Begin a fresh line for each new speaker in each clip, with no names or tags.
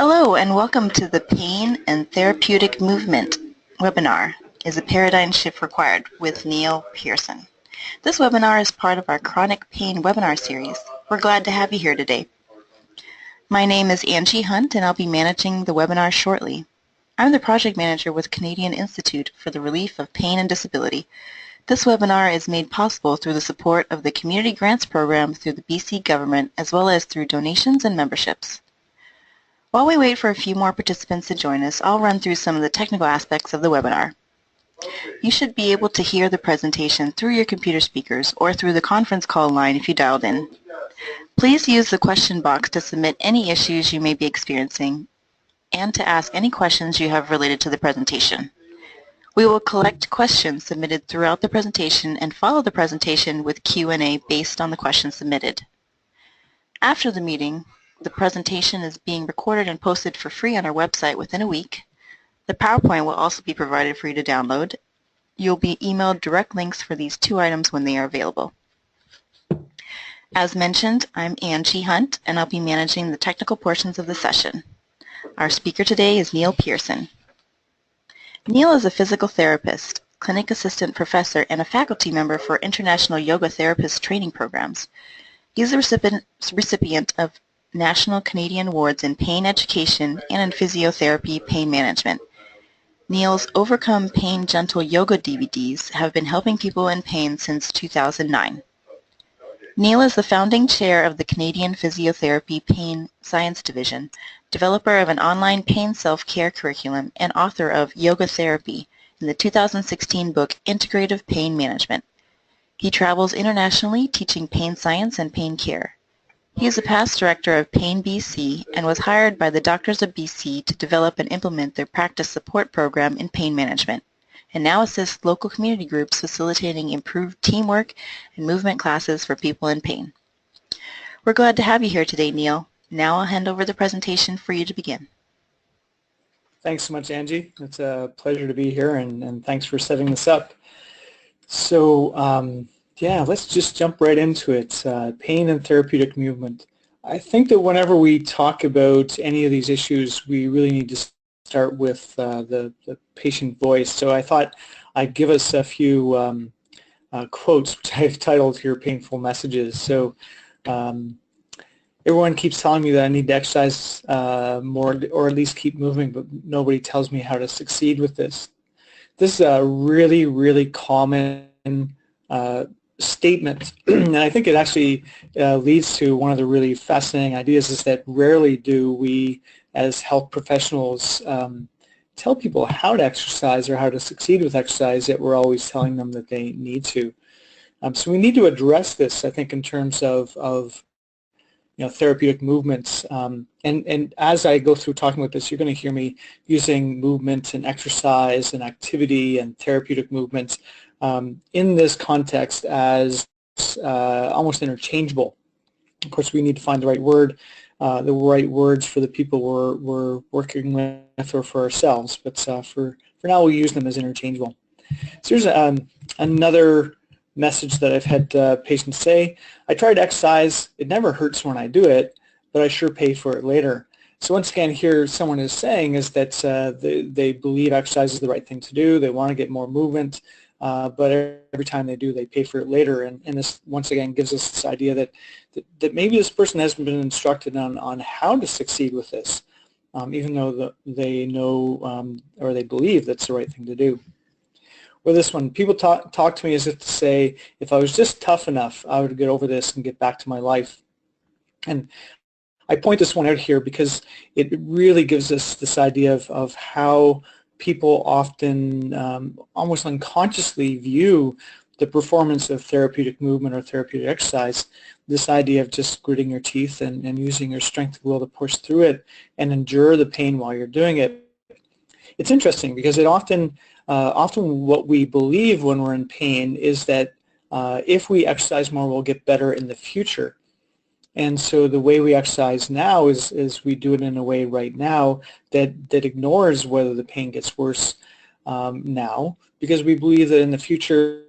Hello and welcome to the Pain and Therapeutic Movement webinar, Is a Paradigm Shift Required with Neil Pearson. This webinar is part of our Chronic Pain webinar series. We're glad to have you here today. My name is Angie Hunt and I'll be managing the webinar shortly. I'm the project manager with Canadian Institute for the Relief of Pain and Disability. This webinar is made possible through the support of the Community Grants Program through the BC government as well as through donations and memberships. While we wait for a few more participants to join us, I'll run through some of the technical aspects of the webinar. You should be able to hear the presentation through your computer speakers or through the conference call line if you dialed in. Please use the question box to submit any issues you may be experiencing and to ask any questions you have related to the presentation. We will collect questions submitted throughout the presentation and follow the presentation with Q&A based on the questions submitted. After the meeting, the presentation is being recorded and posted for free on our website within a week. The PowerPoint will also be provided for you to download. You'll be emailed direct links for these two items when they are available. As mentioned, I'm Angie Hunt, and I'll be managing the technical portions of the session. Our speaker today is Neil Pearson. Neil is a physical therapist, clinic assistant professor, and a faculty member for International Yoga Therapist Training Programs. He's a recipient of National Canadian Awards in Pain Education and in Physiotherapy Pain Management. Neil's Overcome Pain Gentle Yoga DVDs have been helping people in pain since 2009. Neil is the founding chair of the Canadian Physiotherapy Pain Science Division, developer of an online pain self-care curriculum, and author of Yoga Therapy in the 2016 book Integrative Pain Management. He travels internationally teaching pain science and pain care. He is a past director of Pain BC and was hired by the Doctors of BC to develop and implement their practice support program in pain management, and now assists local community groups facilitating improved teamwork and movement classes for people in pain. We're glad to have you here today, Neil. Now I'll hand over the presentation for you to begin.
Thanks so much, Angie. It's a pleasure to be here, and thanks for setting this up. So, yeah, let's just jump right into it. Pain and therapeutic movement. I think that whenever we talk about any of these issues, we really need to start with the patient voice. So I thought I'd give us a few quotes, which I've titled here, Painful Messages. So everyone keeps telling me that I need to exercise more or at least keep moving, but nobody tells me how to succeed with this. This is a really, really common statement, and I think it actually leads to one of the really fascinating ideas is that rarely do we as health professionals tell people how to exercise or how to succeed with exercise, yet we're always telling them that they need to. So we need to address this, I think, in terms of therapeutic movements. And as I go through talking about this, you're going to hear me using movement and exercise and activity and therapeutic movements in this context as almost interchangeable. Of course, we need to find the right word, the right words for the people we're working with or for ourselves. But for now, we'll use them as interchangeable. So here's another message that I've had patients say. I tried to exercise. It never hurts when I do it, but I sure pay for it later. So once again, here someone is saying is that they believe exercise is the right thing to do. They want to get more movement. But every time they do, they pay for it later. And this, once again, gives us this idea that maybe this person hasn't been instructed on how to succeed with this, even though they know or they believe that's the right thing to do. Or this one, people talk to me as if to say, if I was just tough enough, I would get over this and get back to my life. And I point this one out here because it really gives us this idea of how people often almost unconsciously view the performance of therapeutic movement or therapeutic exercise, this idea of just gritting your teeth and using your strength of will to push through it and endure the pain while you're doing it. It's interesting because it often what we believe when we're in pain is that if we exercise more, we'll get better in the future. And so the way we exercise now is we do it in a way right now that ignores whether the pain gets worse now, because we believe that in the future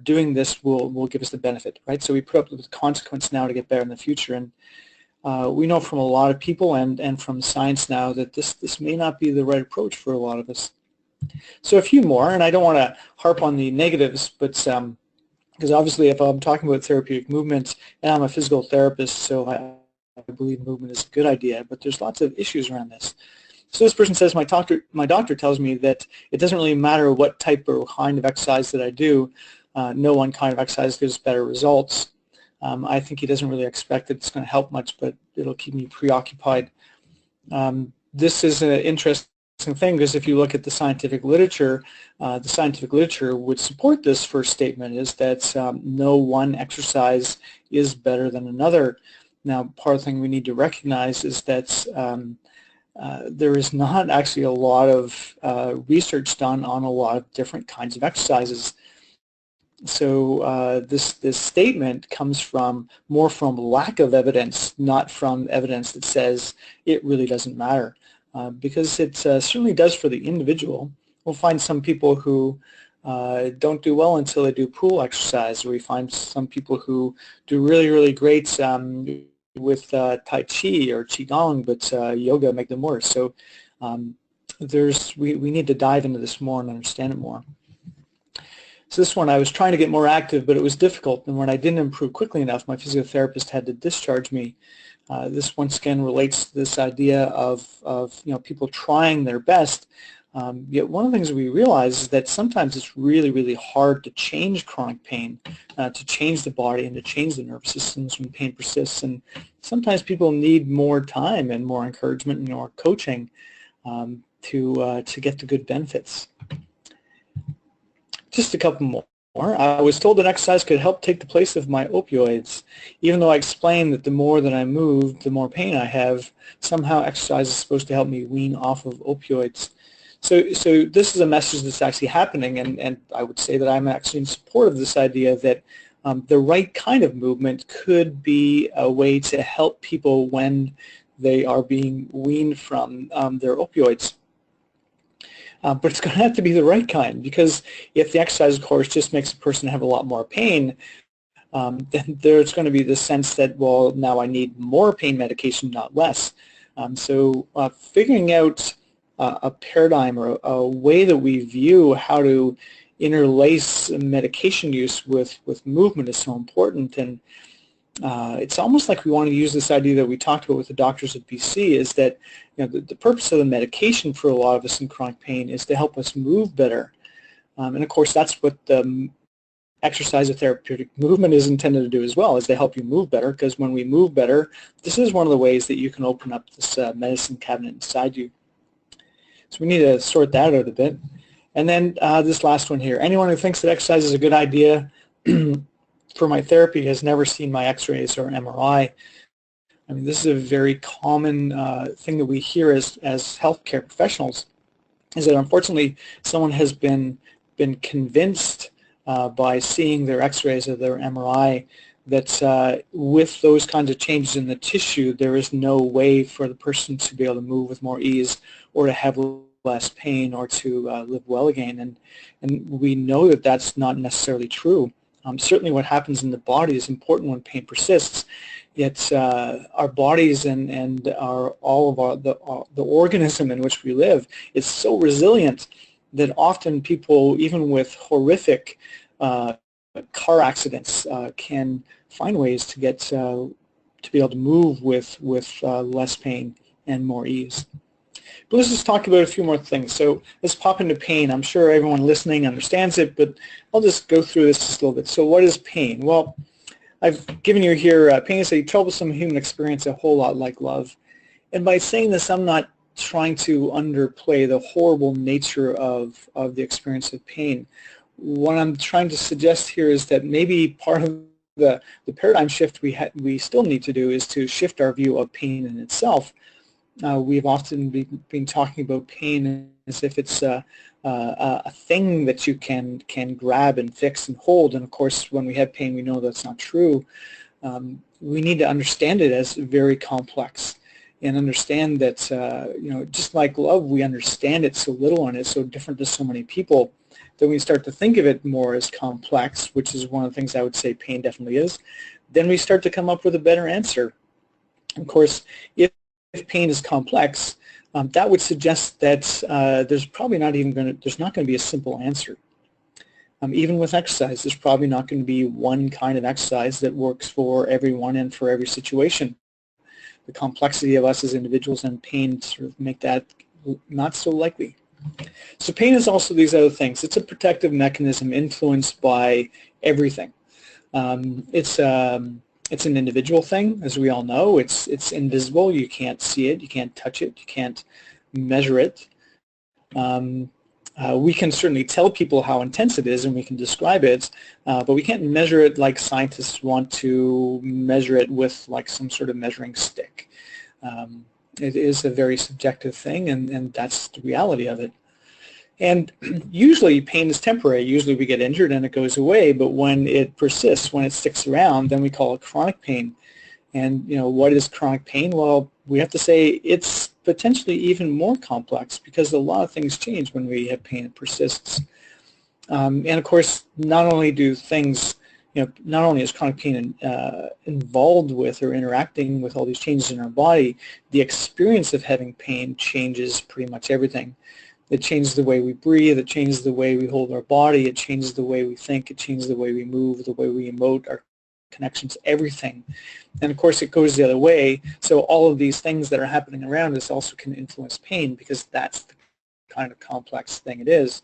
doing this will give us the benefit, right? So we put up with the consequence now to get better in the future. And we know from a lot of people and from science now that this may not be the right approach for a lot of us. So a few more, and I don't want to harp on the negatives, but because obviously if I'm talking about therapeutic movement, and I'm a physical therapist, so I believe movement is a good idea, but there's lots of issues around this. So this person says, my doctor tells me that it doesn't really matter what type or kind of exercise that I do. No one kind of exercise gives better results. I think he doesn't really expect that it's going to help much, but it'll keep me preoccupied. This is an interesting thing because if you look at the scientific literature would support this first statement, is that no one exercise is better than another. Now, part of the thing we need to recognize is that there is not actually a lot of research done on a lot of different kinds of exercises. So this statement comes more from lack of evidence, not from evidence that says it really doesn't matter. Because it certainly does for the individual. We'll find some people who don't do well until they do pool exercise, or we find some people who do really, really great with Tai Chi or Qigong, but yoga make them worse. So we need to dive into this more and understand it more. So this one, I was trying to get more active, but it was difficult, and when I didn't improve quickly enough, my physiotherapist had to discharge me. This once again relates to this idea of people trying their best. Yet one of the things we realize is that sometimes it's really, really hard to change chronic pain, to change the body and to change the nervous systems when pain persists. And sometimes people need more time and more encouragement and more coaching to get the good benefits. Just a couple more. I was told that exercise could help take the place of my opioids. Even though I explained that the more that I move, the more pain I have, somehow exercise is supposed to help me wean off of opioids. So this is a message that's actually happening, and I would say that I'm actually in support of this idea that the right kind of movement could be a way to help people when they are being weaned from their opioids. But it's going to have to be the right kind, because if the exercise, of course, just makes a person have a lot more pain, then there's going to be this sense that, well, now I need more pain medication, not less. So figuring out a paradigm or a way that we view how to interlace medication use with movement is so important. And it's almost like we want to use this idea that we talked about with the doctors at BC, is that the purpose of the medication for a lot of us in chronic pain is to help us move better. And of course that's what the exercise or therapeutic movement is intended to do as well, is to help you move better, because when we move better, this is one of the ways that you can open up this medicine cabinet inside you. So we need to sort that out a bit. And then this last one here, anyone who thinks that exercise is a good idea for my therapy has never seen my x-rays or MRI. I mean, this is a very common thing that we hear as healthcare professionals, is that unfortunately someone has been convinced by seeing their x-rays or their MRI that with those kinds of changes in the tissue, there is no way for the person to be able to move with more ease or to have less pain or to live well again. And we know that that's not necessarily true. Certainly what happens in the body is important when pain persists, yet our bodies and all of the organism in which we live is so resilient that often people, even with horrific car accidents, can find ways to get to be able to move with less pain and more ease. But let's just talk about a few more things. So let's pop into pain. I'm sure everyone listening understands it, but I'll just go through this just a little bit. So what is pain? Well, I've given you here, pain is a troublesome human experience, a whole lot like love. And by saying this, I'm not trying to underplay the horrible nature of the experience of pain. What I'm trying to suggest here is that maybe part of the paradigm shift we still need to do is to shift our view of pain in itself. We've often been talking about pain as if it's a thing that you can grab and fix and hold, and of course when we have pain we know that's not true. We need to understand it as very complex and understand that just like love, we understand it so little and it's so different to so many people that when we start to think of it more as complex, which is one of the things I would say pain definitely is, then we start to come up with a better answer. Of course, if pain is complex, that would suggest that there's probably not even going to, there's not going to be a simple answer. Even with exercise, there's probably not going to be one kind of exercise that works for everyone and for every situation. The complexity of us as individuals and pain sort of make that not so likely. So pain is also these other things. It's a protective mechanism influenced by everything. It's an individual thing, as we all know. It's invisible. You can't see it. You can't touch it. You can't measure it. We can certainly tell people how intense it is, and we can describe it, but we can't measure it like scientists want to measure it with like some sort of measuring stick. It is a very subjective thing, and that's the reality of it. And usually pain is temporary. Usually we get injured and it goes away, but when it persists, when it sticks around, then we call it chronic pain. And what is chronic pain? Well, we have to say it's potentially even more complex because a lot of things change when we have pain that persists. And of course, not only do things, not only is chronic pain involved with or interacting with all these changes in our body, the experience of having pain changes pretty much everything. It changes the way we breathe, it changes the way we hold our body, it changes the way we think, it changes the way we move, the way we emote, our connections, everything. And of course it goes the other way, so all of these things that are happening around us also can influence pain because that's the kind of complex thing it is.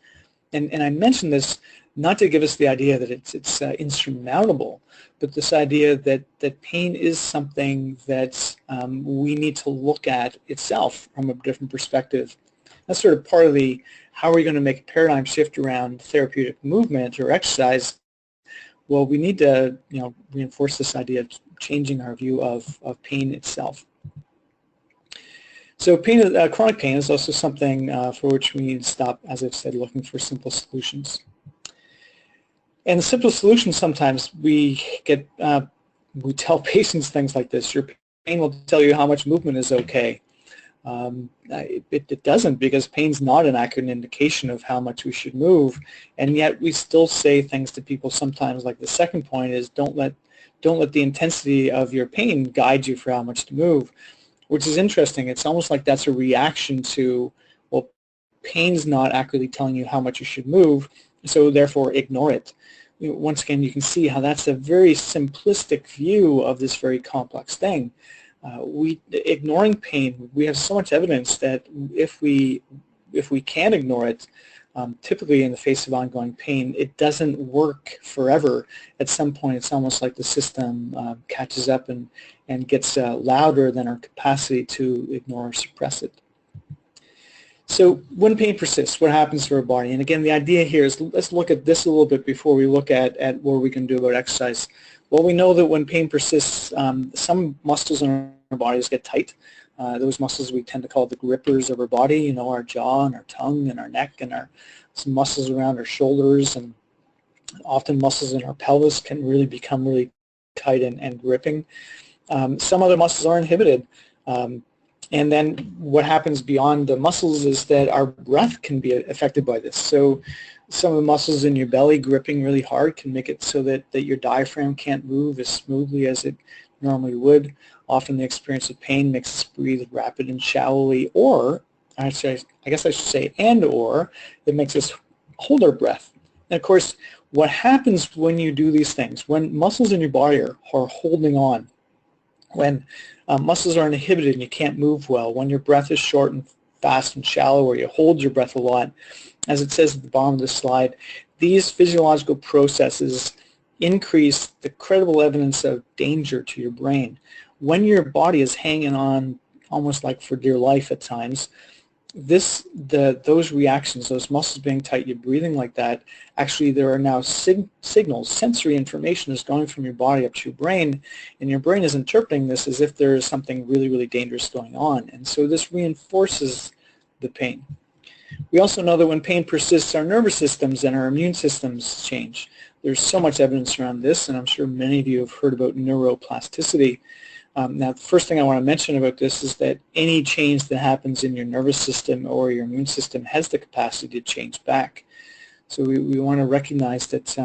And I mention this not to give us the idea that it's insurmountable, but this idea that pain is something that we need to look at itself from a different perspective. That's sort of part of the how are we going to make a paradigm shift around therapeutic movement or exercise. Well, we need to reinforce this idea of changing our view of pain itself. So chronic pain is also something for which we need to stop, as I've said, looking for simple solutions. And the simple solutions, sometimes we tell patients things like this: your pain will tell you how much movement is okay. It doesn't, because pain's not an accurate indication of how much we should move, and yet we still say things to people sometimes, like the second point is don't let the intensity of your pain guide you for how much to move, which is interesting. It's almost like that's a reaction to, well, pain's not accurately telling you how much you should move, so therefore ignore it. Once again, you can see how that's a very simplistic view of this very complex thing. Ignoring pain, we have so much evidence that if we can't ignore it, typically in the face of ongoing pain, it doesn't work forever. At some point, it's almost like the system catches up and gets louder than our capacity to ignore or suppress it. So when pain persists, what happens to our body? And again, the idea here is, let's look at this a little bit before we look at what we can do about exercise. Well, we know that when pain persists, some muscles in our bodies get tight. Those muscles we tend to call the grippers of our body, our jaw and our tongue and our neck, and some muscles around our shoulders, and often muscles in our pelvis can really become really tight and gripping. Some other muscles are inhibited. And then what happens beyond the muscles is that our breath can be affected by this. So some of the muscles in your belly gripping really hard can make it so that your diaphragm can't move as smoothly as it normally would. Often the experience of pain makes us breathe rapid and shallowly, or I guess I should say or it makes us hold our breath. And of course, what happens when you do these things, when muscles in your body are holding on, when muscles are inhibited and you can't move well, when your breath is short and fast and shallow, or you hold your breath a lot, as it says at the bottom of the slide, these physiological processes increase the credible evidence of danger to your brain. When your body is hanging on almost like for dear life at times, those reactions, those muscles being tight, you breathing like that, actually there are now signals, sensory information is going from your body up to your brain, and your brain is interpreting this as if there is something really, really dangerous going on. And so this reinforces the pain. We also know that when pain persists, our nervous systems and our immune systems change. There's so much evidence around this, and I'm sure many of you have heard about neuroplasticity. Now, the first thing I want to mention about this is that any change that happens in your nervous system or your immune system has the capacity to change back. So we want to recognize that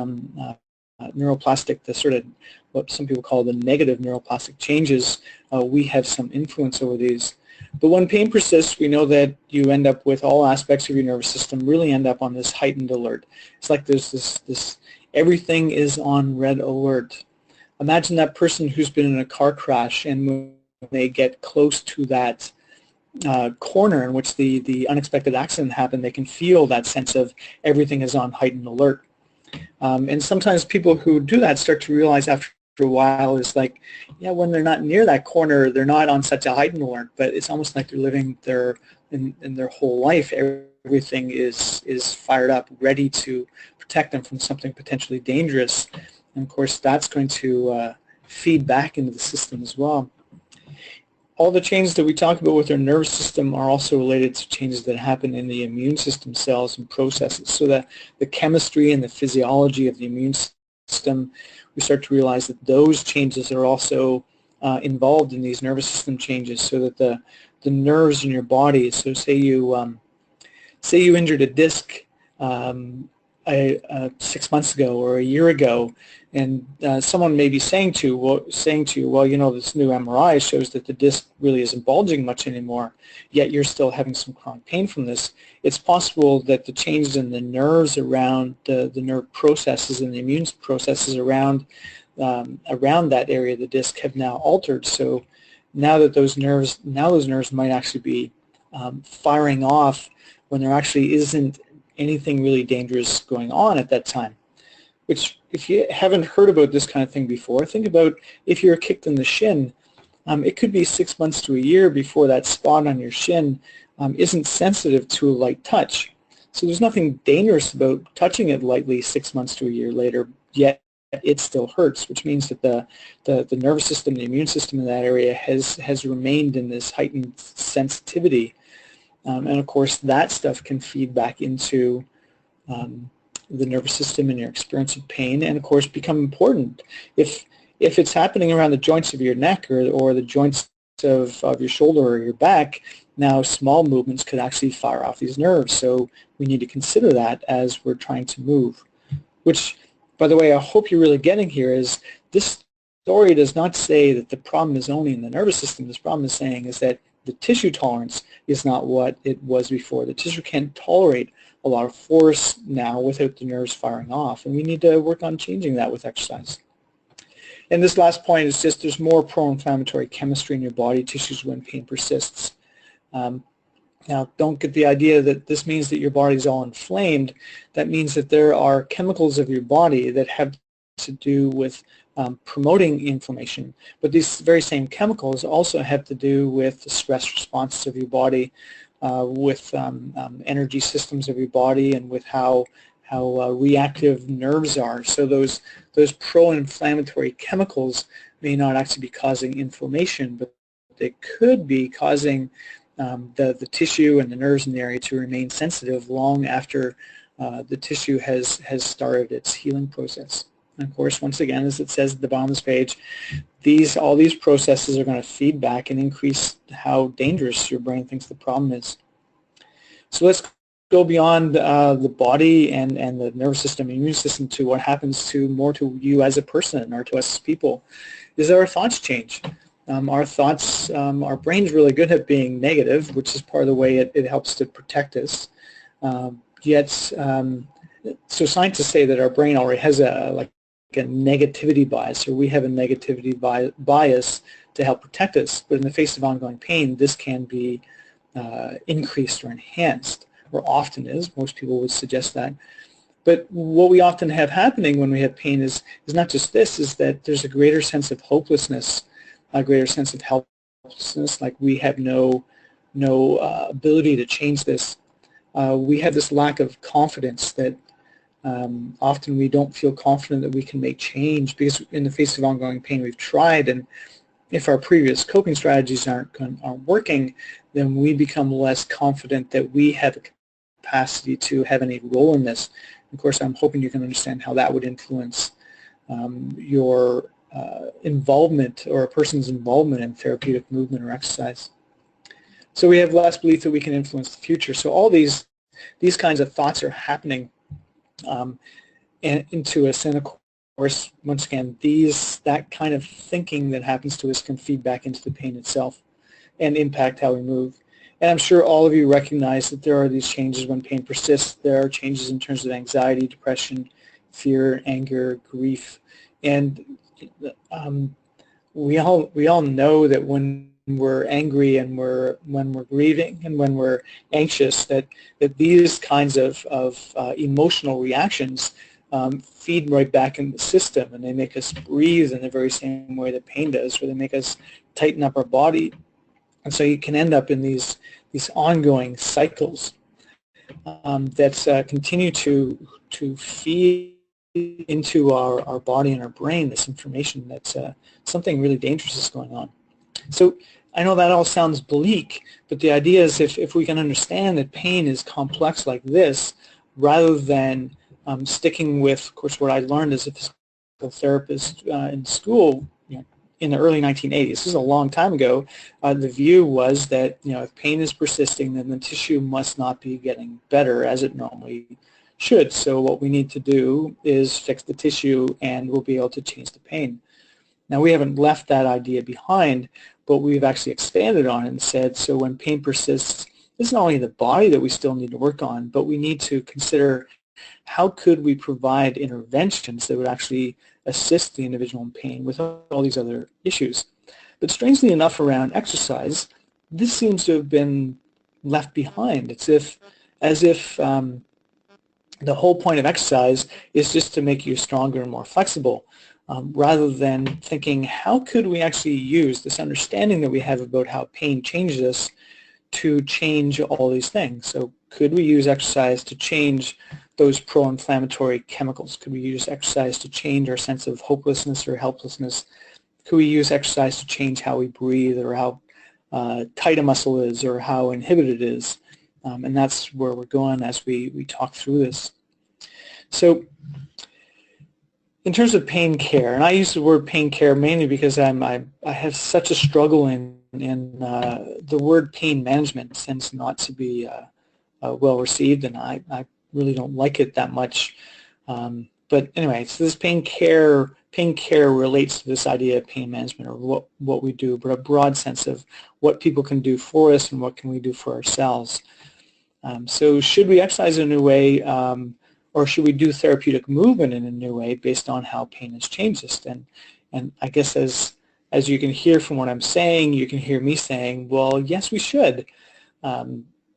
neuroplastic, the sort of what some people call the negative neuroplastic changes, we have some influence over these. But when pain persists, we know that you end up with all aspects of your nervous system really end up on this heightened alert. It's like there's this everything is on red alert. Imagine that person who's been in a car crash, and when they get close to that corner in which the unexpected accident happened, they can feel that sense of everything is on heightened alert. And sometimes people who do that start to realize after a while, it's like, yeah, when they're not near that corner, they're not on such a heightened alert, but it's almost like they're living in their whole life, everything is fired up, ready to protect them from something potentially dangerous. And of course, that's going to feed back into the system as well. All the changes that we talk about with our nervous system are also related to changes that happen in the immune system cells and processes. So that the chemistry and the physiology of the immune system, we start to realize that those changes are also involved in these nervous system changes, so that the nerves in your body, so say you injured a disc 6 months ago or a year ago, and someone may be saying to you, well, you know, this new MRI shows that the disc really isn't bulging much anymore, yet you're still having some chronic pain from this. It's possible that the changes in the nerves around the nerve processes and the immune processes around that area of the disc have now altered. So now that those nerves might actually be firing off when there actually isn't anything really dangerous going on at that time. Which, if you haven't heard about this kind of thing before, think about if you're kicked in the shin. It could be 6 months to a year before that spot on your shin isn't sensitive to a light touch. So there's nothing dangerous about touching it lightly 6 months to a year later, yet it still hurts, which means that the nervous system, the immune system in that area has remained in this heightened sensitivity. And of course, that stuff can feed back into the nervous system and your experience of pain, and of course become important. If it's happening around the joints of your neck or the joints of your shoulder or your back, now small movements could actually fire off these nerves. So we need to consider that as we're trying to move. Which, by the way, I hope you're really getting here is this story does not say that the problem is only in the nervous system. This problem is saying is that the tissue tolerance is not what it was before. The tissue can't tolerate a lot of force now without the nerves firing off, and we need to work on changing that with exercise. And this last point is just there's more pro-inflammatory chemistry in your body tissues when pain persists. Now, don't get the idea that this means that your body's all inflamed. That means that there are chemicals of your body that have to do with promoting inflammation, but these very same chemicals also have to do with the stress responses of your body, with energy systems of your body, and with how reactive nerves are. So those pro-inflammatory chemicals may not actually be causing inflammation, but they could be causing the tissue and the nerves in the area to remain sensitive long after the tissue has started its healing process. And of course, once again, as it says at the bottom of this page, all these processes are going to feed back and increase how dangerous your brain thinks the problem is. So let's go beyond the body and the nervous system, immune system, to what happens more to you as a person or to us as people. Is our thoughts change? Our thoughts, our brain's really good at being negative, which is part of the way it helps to protect us. So scientists say that our brain already has a negativity bias, or we have a negativity bias to help protect us. But in the face of ongoing pain, this can be increased or enhanced, or often is. Most people would suggest that. But what we often have happening when we have pain is not just this, is that there's a greater sense of hopelessness, a greater sense of helplessness, like we have no ability to change this. We have this lack of confidence that often we don't feel confident that we can make change, because in the face of ongoing pain we've tried, and if our previous coping strategies aren't working, then we become less confident that we have a capacity to have any role in this. Of course, I'm hoping you can understand how that would influence your involvement, or a person's involvement in therapeutic movement or exercise. So we have less belief that we can influence the future. So all these kinds of thoughts are happening into us, and of course, once again, that kind of thinking that happens to us can feed back into the pain itself and impact how we move. And I'm sure all of you recognize that there are these changes when pain persists. There are changes in terms of anxiety, depression, fear, anger, grief, and we all know that when we're angry and when we're grieving and when we're anxious, that these kinds of emotional reactions feed right back in the system, and they make us breathe in the very same way that pain does, or they make us tighten up our body. And so you can end up in these ongoing cycles that continue to feed into our body and our brain this information that something really dangerous is going on. So I know that all sounds bleak, but the idea is if we can understand that pain is complex like this, rather than sticking with, of course, what I learned as a physical therapist in school, in the early 1980s. This is a long time ago. The view was that if pain is persisting, then the tissue must not be getting better as it normally should. So what we need to do is fix the tissue, and we'll be able to change the pain. Now, we haven't left that idea behind, but we've actually expanded on it and said, so when pain persists, it's not only the body that we still need to work on, but we need to consider how could we provide interventions that would actually assist the individual in pain with all these other issues. But strangely enough, around exercise, this seems to have been left behind. It's as if the whole point of exercise is just to make you stronger and more flexible, rather than thinking, how could we actually use this understanding that we have about how pain changes us to change all these things? So could we use exercise to change those pro-inflammatory chemicals? Could we use exercise to change our sense of hopelessness or helplessness? Could we use exercise to change how we breathe, or how tight a muscle is, or how inhibited it is? And that's where we're going as we talk through this. So in terms of pain care, and I use the word pain care mainly because I have such a struggle in the word pain management tends not to be well received, and I really don't like it that much. But anyway, so this pain care relates to this idea of pain management, or what we do, but a broad sense of what people can do for us and what can we do for ourselves. So should we exercise in a new way, or should we do therapeutic movement in a new way based on how pain has changed us? And I guess as you can hear from what I'm saying, you can hear me saying, well, yes, we should.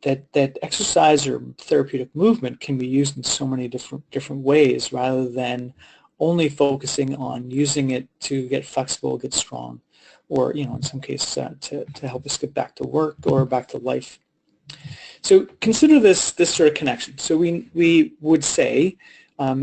That exercise or therapeutic movement can be used in so many different ways, rather than only focusing on using it to get flexible, get strong, or in some cases to help us get back to work or back to life. So consider this sort of connection. So we would say, I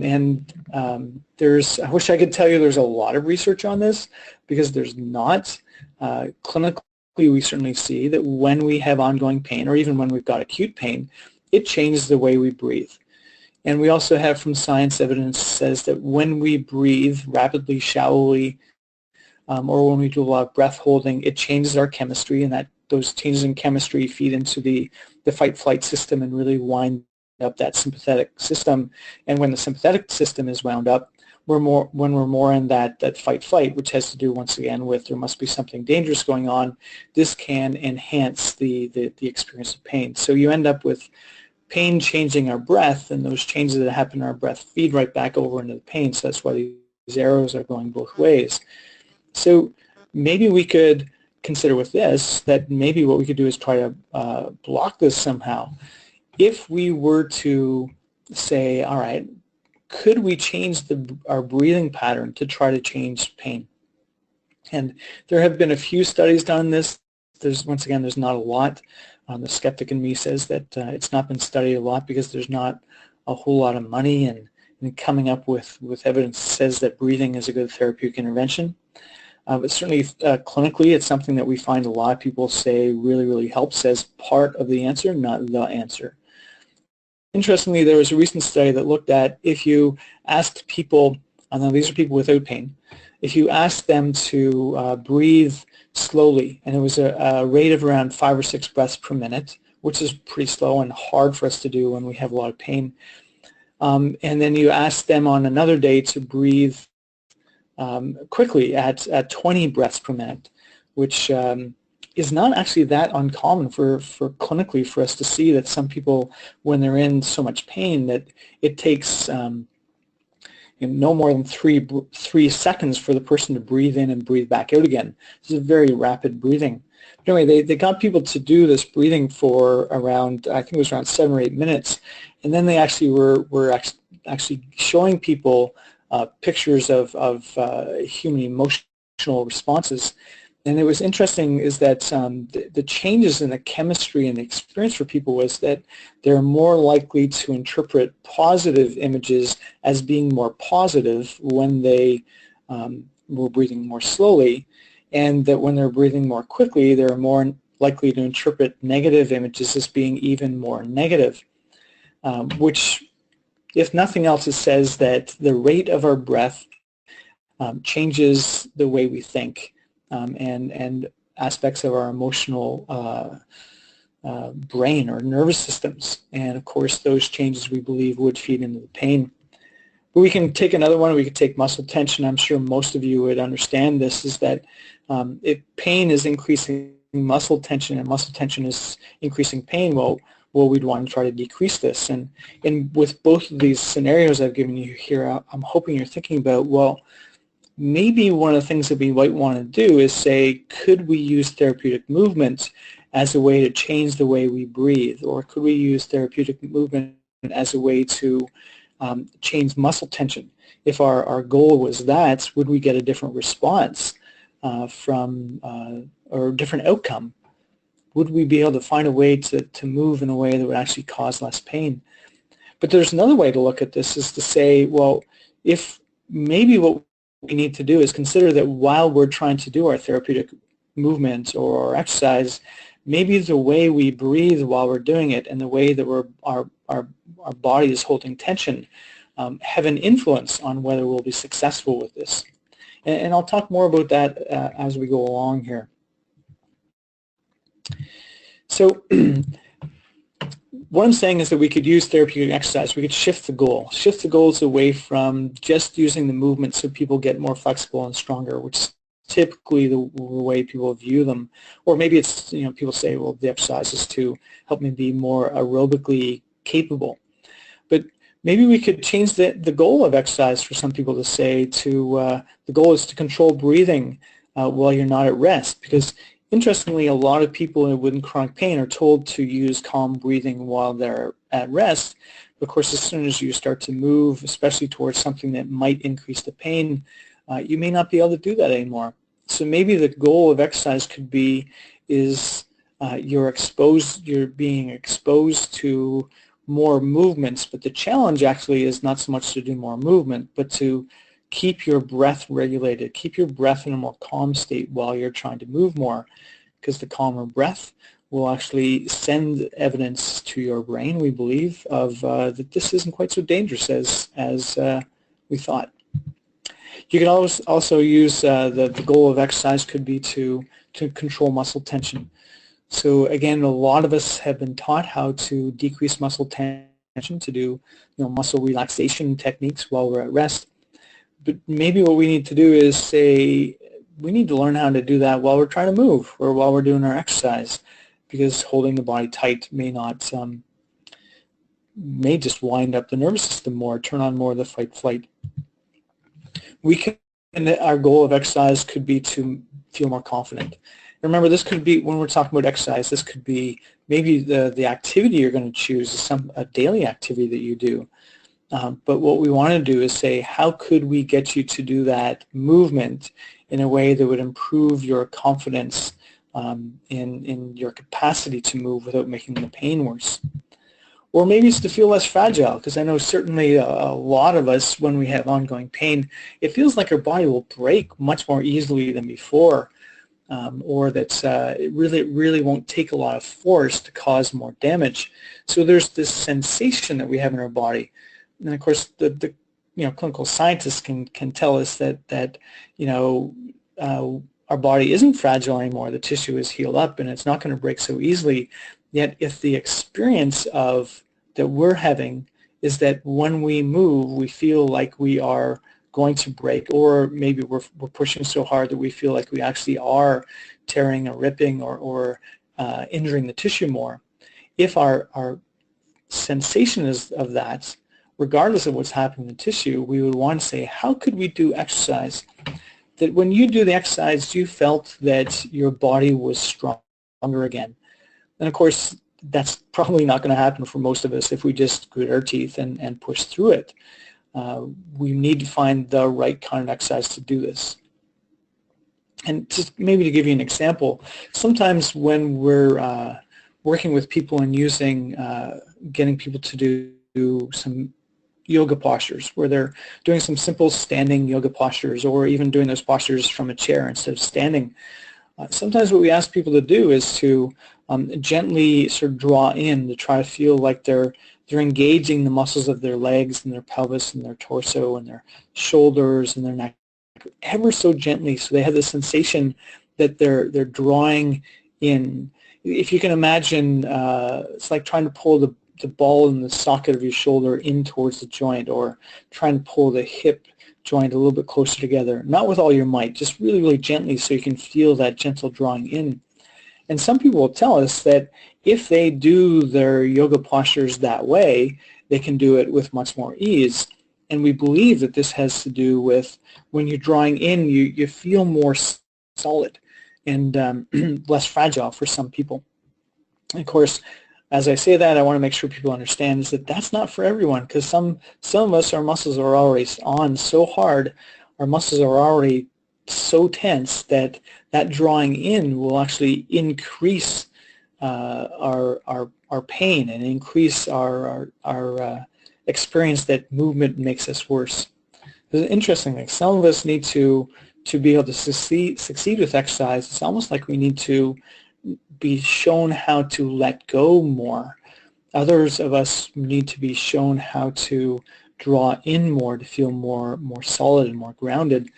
wish I could tell you there's a lot of research on this, because there's not. Clinically, we certainly see that when we have ongoing pain, or even when we've got acute pain, it changes the way we breathe. And we also have from science evidence says that when we breathe rapidly, shallowly, or when we do a lot of breath holding, it changes our chemistry, and that those changes in chemistry feed into the fight-flight system and really wind up that sympathetic system. And when the sympathetic system is wound up, when we're more in that fight-flight, which has to do once again with there must be something dangerous going on, this can enhance the experience of pain. So you end up with pain changing our breath, and those changes that happen in our breath feed right back over into the pain. So that's why these arrows are going both ways. So maybe we could consider with this that maybe what we could do is try to block this somehow. If we were to say, all right, could we change our breathing pattern to try to change pain? And there have been a few studies done on this. Once again, there's not a lot. The skeptic in me says that it's not been studied a lot because there's not a whole lot of money and coming up with evidence that says that breathing is a good therapeutic intervention. But certainly clinically, it's something that we find a lot of people say really, really helps as part of the answer, not the answer. Interestingly, there was a recent study that looked at if you asked people, and now these are people without pain, if you asked them to breathe slowly, and it was a rate of around 5 or 6 breaths per minute, which is pretty slow and hard for us to do when we have a lot of pain, and then you asked them on another day to breathe quickly at 20 breaths per minute, which is not actually that uncommon for clinically for us to see that some people, when they're in so much pain, that it takes no more than three seconds for the person to breathe in and breathe back out again. This is very rapid breathing. But anyway, they got people to do this breathing for around, I think it was around 7 or 8 minutes, and then they actually were actually showing people pictures of human emotional responses. And it was interesting is that the changes in the chemistry and the experience for people was that they're more likely to interpret positive images as being more positive when they were breathing more slowly, and that when they're breathing more quickly, they're more likely to interpret negative images as being even more negative, which, if nothing else, it says that the rate of our breath changes the way we think. And aspects of our emotional brain or nervous systems. And of course, those changes we believe would feed into the pain. But we can take another one. We could take muscle tension. I'm sure most of you would understand this, is that if pain is increasing muscle tension and muscle tension is increasing pain, well, we'd want to try to decrease this. And with both of these scenarios I've given you here, I'm hoping you're thinking about, well, maybe one of the things that we might want to do is say, could we use therapeutic movement as a way to change the way we breathe? Or could we use therapeutic movement as a way to change muscle tension? If our goal was that, would we get a different response or a different outcome? Would we be able to find a way to move in a way that would actually cause less pain? But there's another way to look at this, is to say, well, if maybe what we need to do is consider that while we're trying to do our therapeutic movement or exercise, maybe the way we breathe while we're doing it and the way that our body is holding tension have an influence on whether we'll be successful with this. And I'll talk more about that as we go along here. So what I'm saying is that we could use therapeutic exercise. We could shift the goal. Shift the goals away from just using the movement so people get more flexible and stronger, which is typically the way people view them. Or maybe it's, people say, well, the exercise is to help me be more aerobically capable. But maybe we could change the goal of exercise for some people to say the goal is to control breathing while you're not at rest, because interestingly, a lot of people with chronic pain are told to use calm breathing while they're at rest. But of course, as soon as you start to move, especially towards something that might increase the pain, you may not be able to do that anymore. So maybe the goal of exercise could be you're being exposed to more movements, but the challenge actually is not so much to do more movement, but to keep your breath regulated, keep your breath in a more calm state while you're trying to move more, because the calmer breath will actually send evidence to your brain, we believe, of that this isn't quite so dangerous as we thought. You can also use the goal of exercise could be to control muscle tension. So again, a lot of us have been taught how to decrease muscle tension, to do muscle relaxation techniques while we're at rest. But maybe what we need to do is say we need to learn how to do that while we're trying to move or while we're doing our exercise, because holding the body tight may just wind up the nervous system more, turn on more of the fight-flight. Our goal of exercise could be to feel more confident. Remember, this could be, when we're talking about exercise, this could be maybe the activity you're going to choose is a daily activity that you do. But what we want to do is say, how could we get you to do that movement in a way that would improve your confidence in your capacity to move without making the pain worse? Or maybe it's to feel less fragile, because I know certainly a lot of us, when we have ongoing pain, it feels like our body will break much more easily than before, or that it really won't take a lot of force to cause more damage. So there's this sensation that we have in our body. And of course, the clinical scientists can tell us that our body isn't fragile anymore. The tissue is healed up and it's not going to break so easily. Yet, if the experience that we're having is that when we move, we feel like we are going to break, or maybe we're pushing so hard that we feel like we actually are tearing or ripping or injuring the tissue more. If our sensation is of that, regardless of what's happening in the tissue, we would want to say, how could we do exercise that when you do the exercise, you felt that your body was stronger again? And of course, that's probably not going to happen for most of us if we just grit our teeth and push through it. We need to find the right kind of exercise to do this. And just maybe to give you an example, sometimes when we're working with people and using, getting people to do some yoga postures, where they're doing some simple standing yoga postures, or even doing those postures from a chair instead of standing, sometimes what we ask people to do is to gently sort of draw in, to try to feel like they're engaging the muscles of their legs and their pelvis and their torso and their shoulders and their neck ever so gently, so they have the sensation that they're drawing in. If you can imagine, it's like trying to pull the ball in the socket of your shoulder in towards the joint, or trying to pull the hip joint a little bit closer together, not with all your might, just really, really gently, so you can feel that gentle drawing in. And some people will tell us that if they do their yoga postures that way, they can do it with much more ease. And we believe that this has to do with when you're drawing in, you feel more solid and less fragile for some people. And of course, as I say that, I want to make sure people understand is that that's not for everyone, because some of us, our muscles are already on so hard, our muscles are already so tense that drawing in will actually increase our pain and increase our experience that movement makes us worse. Interestingly, some of us need to be able to succeed with exercise. It's almost like we need to be shown how to let go more. Others of us need to be shown how to draw in more, to feel more solid and more grounded,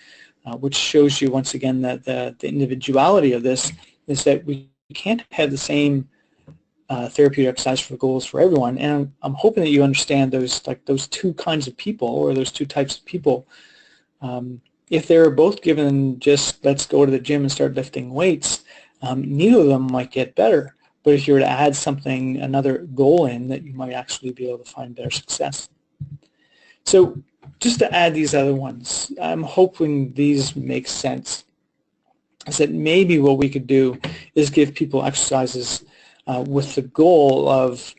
which shows you once again that the individuality of this is that we can't have the same therapeutic exercise for goals for everyone. And I'm hoping that you understand those two kinds of people, or those two types of people. If they're both given just let's go to the gym and start lifting weights, neither of them might get better. But if you were to add something, another goal in, that you might actually be able to find better success. So just to add these other ones, I'm hoping these make sense. I said maybe what we could do is give people exercises with the goal of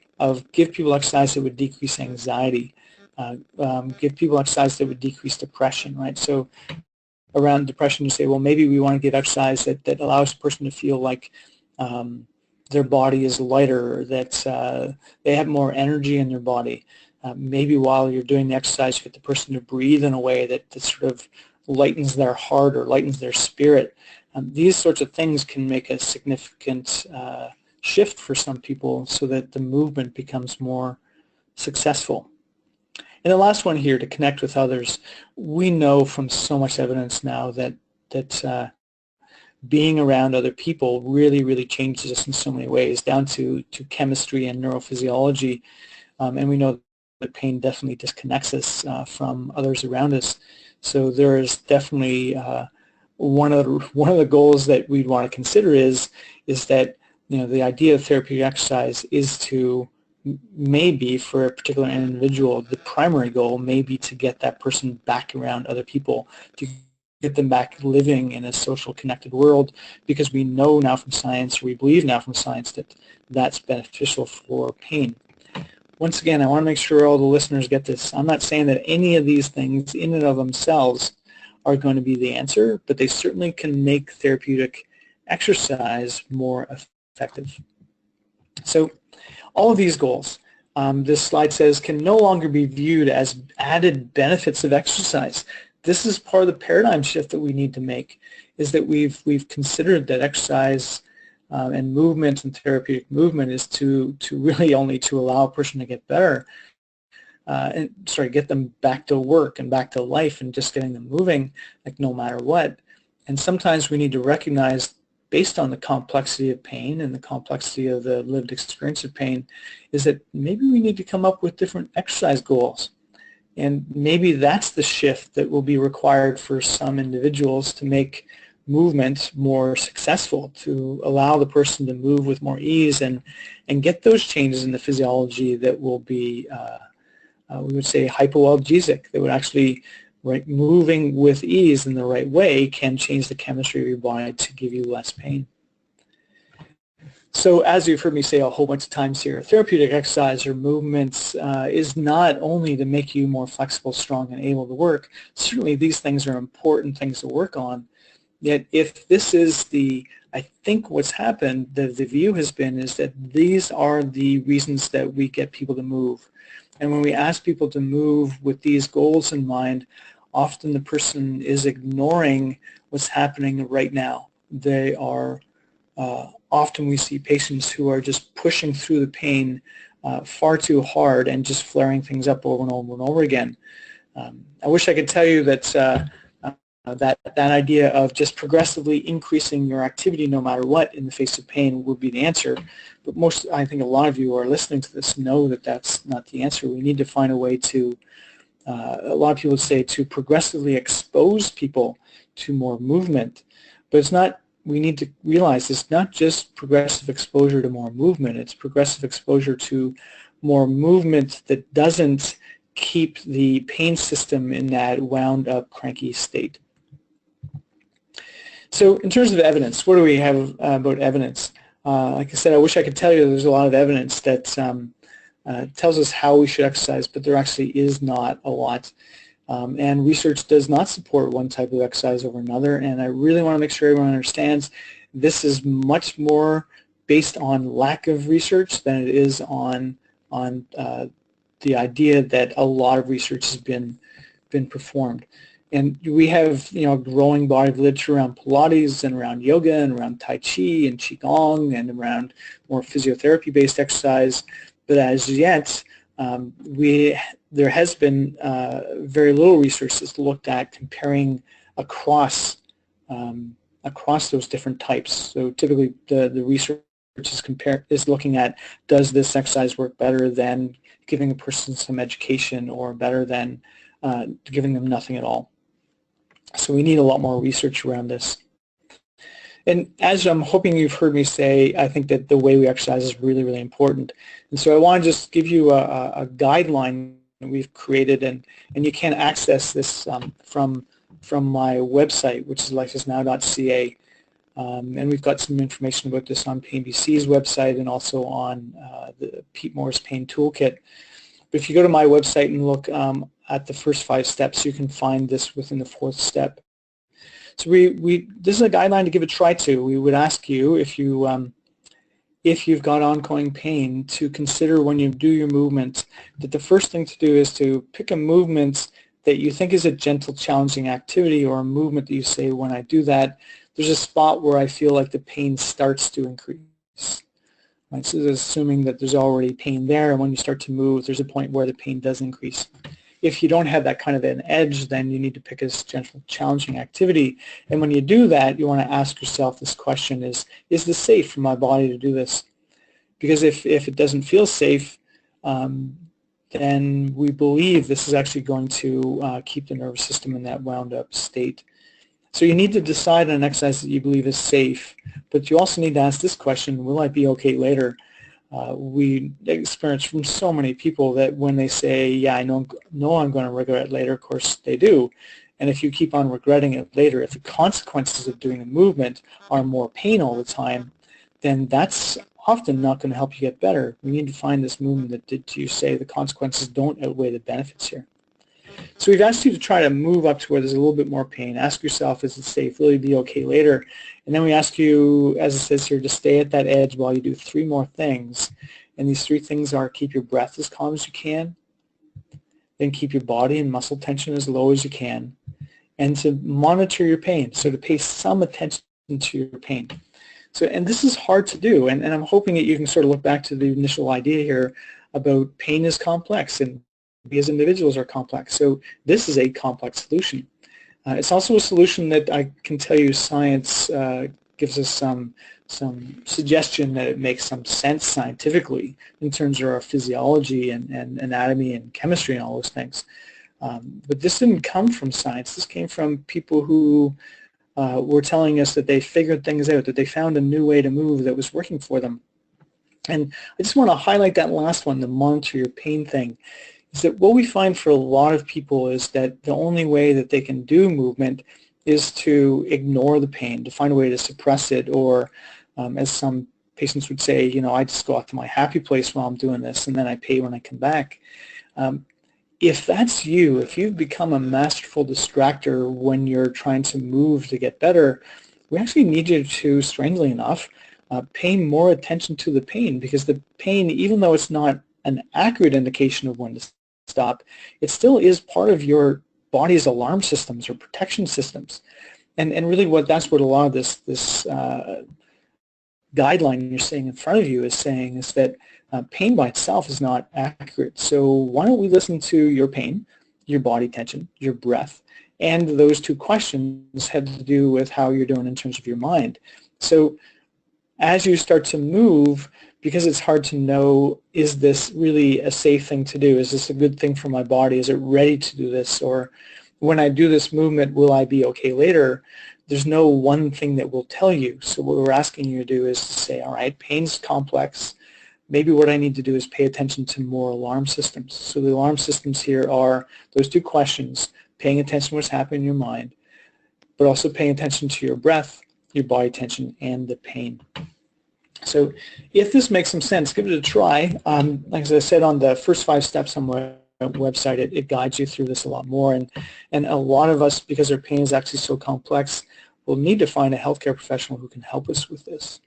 give people exercise that would decrease anxiety, give people exercise that would decrease depression, right? So around depression, you say, well, maybe we want to give exercise that allows a person to feel like their body is lighter, or that they have more energy in their body. Maybe while you're doing the exercise, you get the person to breathe in a way that sort of lightens their heart or lightens their spirit. These sorts of things can make a significant shift for some people, so that the movement becomes more successful. And the last one here, to connect with others. We know from so much evidence now that being around other people really, really changes us in so many ways, down to chemistry and neurophysiology. And we know that pain definitely disconnects us from others around us. So there is definitely one of the goals that we'd want to consider is that, you know, the idea of therapeutic exercise is to, maybe for a particular individual, the primary goal may be to get that person back around other people, to get them back living in a social connected world, because we know now from science, we believe now from science, that that's beneficial for pain. Once again, I want to make sure all the listeners get this. I'm not saying that any of these things in and of themselves are going to be the answer, but they certainly can make therapeutic exercise more effective. So all of these goals, this slide says, can no longer be viewed as added benefits of exercise. This is part of the paradigm shift that we need to make, is that we've considered that exercise and movement and therapeutic movement is to really only to allow a person to get better, get them back to work and back to life, and just getting them moving, like no matter what. And sometimes we need to recognize, based on the complexity of pain and the complexity of the lived experience of pain, is that maybe we need to come up with different exercise goals. And maybe that's the shift that will be required for some individuals to make movement more successful, to allow the person to move with more ease and get those changes in the physiology that will be, we would say, hypoalgesic, that would actually, right, moving with ease in the right way can change the chemistry of your body to give you less pain. So as you've heard me say a whole bunch of times here, therapeutic exercise or movements is not only to make you more flexible, strong, and able to work. Certainly these things are important things to work on. Yet if this is I think what's happened, the view has been, is that these are the reasons that we get people to move. And when we ask people to move with these goals in mind, often the person is ignoring what's happening right now. They are often we see patients who are just pushing through the pain far too hard and just flaring things up over and over and over again. I wish I could tell you that that idea of just progressively increasing your activity no matter what in the face of pain would be the answer. But I think a lot of you who are listening to this know that that's not the answer. We need to find a way to, a lot of people say, to progressively expose people to more movement. But it's not, we need to realize it's not just progressive exposure to more movement, it's progressive exposure to more movement that doesn't keep the pain system in that wound up, cranky state. So in terms of evidence, what do we have about evidence? Like I said, I wish I could tell you there's a lot of evidence that tells us how we should exercise, but there actually is not a lot. And research does not support one type of exercise over another, and I really want to make sure everyone understands this is much more based on lack of research than it is on the idea that a lot of research has been performed. And we have, a growing body of literature around Pilates and around yoga and around Tai Chi and Qigong and around more physiotherapy-based exercise, but as yet, there has been very little research that's looked at comparing across those different types. So typically, the research is looking at, does this exercise work better than giving a person some education, or better than giving them nothing at all? So we need a lot more research around this. And as I'm hoping you've heard me say, I think that the way we exercise is really, really important. And so I want to just give you a guideline that we've created, and you can access this from my website, which is lifeisnow.ca. And we've got some information about this on PainBC's website and also on the Pete Moore's Pain Toolkit. But if you go to my website and look at the first 5 steps, you can find this within the 4th step. So this is a guideline to give a try to. We would ask you, if you've got ongoing pain, to consider when you do your movement that the first thing to do is to pick a movement that you think is a gentle, challenging activity, or a movement that you say, when I do that, there's a spot where I feel like the pain starts to increase. Right? So assuming that there's already pain there, and when you start to move, there's a point where the pain does increase. If you don't have that kind of an edge, then you need to pick a gentle, challenging activity. And when you do that, you want to ask yourself this question: is this safe for my body to do this? Because if it doesn't feel safe, then we believe this is actually going to keep the nervous system in that wound up state. So you need to decide on an exercise that you believe is safe, but you also need to ask this question: will I be okay later? We experience from so many people that when they say, yeah, I know I'm going to regret it later, of course they do. And if you keep on regretting it later, if the consequences of doing a movement are more pain all the time, then that's often not going to help you get better. We need to find this movement that you say the consequences don't outweigh the benefits here. So we've asked you to try to move up to where there's a little bit more pain. Ask yourself, is it safe? Will you be okay later? And then we ask you, as it says here, to stay at that edge while you do 3 more things. And these 3 things are: keep your breath as calm as you can, then keep your body and muscle tension as low as you can, and to monitor your pain, so to pay some attention to your pain. So, and this is hard to do, and I'm hoping that you can sort of look back to the initial idea here about pain is complex, and we as individuals are complex. So this is a complex solution. It's also a solution that I can tell you science gives us some suggestion that it makes some sense scientifically in terms of our physiology and anatomy and chemistry and all those things. But this didn't come from science. This came from people who were telling us that they figured things out, that they found a new way to move that was working for them. And I just want to highlight that last one, the monitor your pain thing, is that what we find for a lot of people is that the only way that they can do movement is to ignore the pain, to find a way to suppress it, or as some patients would say, you know, I just go out to my happy place while I'm doing this and then I pay when I come back. If that's you, if you've become a masterful distractor when you're trying to move to get better, we actually need you to, strangely enough, pay more attention to the pain, because the pain, even though it's not an accurate indication of when to stop, it still is part of your body's alarm systems or protection systems. And really that's what a lot of this guideline you're seeing in front of you is saying, is that pain by itself is not accurate. So why don't we listen to your pain, your body tension, your breath, and those two questions have to do with how you're doing in terms of your mind. So as you start to move, because it's hard to know, is this really a safe thing to do? Is this a good thing for my body? Is it ready to do this? Or when I do this movement, will I be okay later? There's no one thing that will tell you. So what we're asking you to do is to say, all right, pain's complex. Maybe what I need to do is pay attention to more alarm systems. So the alarm systems here are those two questions, paying attention to what's happening in your mind, but also paying attention to your breath, your body tension, and the pain. So if this makes some sense, give it a try. Like as I said, on the first 5 steps on my website, it guides you through this a lot more. And a lot of us, because our pain is actually so complex, will need to find a healthcare professional who can help us with this.